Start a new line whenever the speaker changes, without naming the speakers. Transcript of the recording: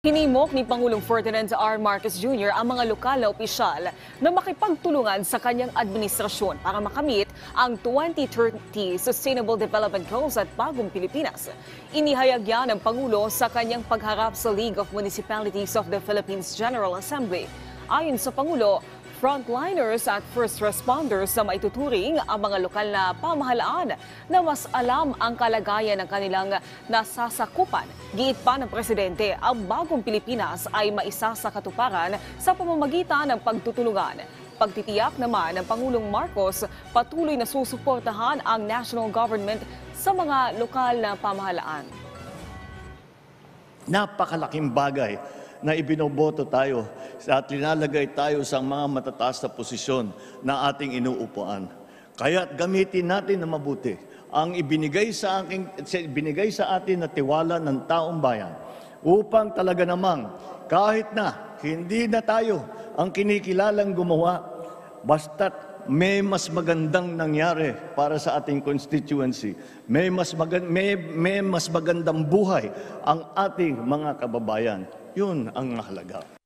Hinimok ni Pangulong Ferdinand R. Marcos Jr. ang mga lokal na opisyal na makipagtulungan sa kanyang administrasyon para makamit ang 2030 Sustainable Development Goals at Bagong Pilipinas. Inihayag yan ng Pangulo sa kanyang pagharap sa League of Municipalities of the Philippines General Assembly. Ayon sa Pangulo, frontliners at first responders sa maituturing ang mga lokal na pamahalaan na mas alam ang kalagayan ng kanilang nasasakupan. Giit pa ng Presidente, ang Bagong Pilipinas ay maisa sa katuparan sa pamamagitan ng pagtutulungan. Pagtitiyak naman ng Pangulong Marcos, patuloy na susuportahan ang national government sa mga lokal na pamahalaan.
Napakalaking bagay na ibinoboto tayo at linalagay tayo sa mga matataas na posisyon na ating inuupuan. Kaya gamitin natin na mabuti ang ibinigay sa atin na tiwala ng taong bayan upang talaga namang kahit na hindi na tayo ang kinikilalang gumawa, basta't may mas magandang nangyari para sa ating constituency. May mas magandang buhay ang ating mga kababayan. Yun ang mahalaga.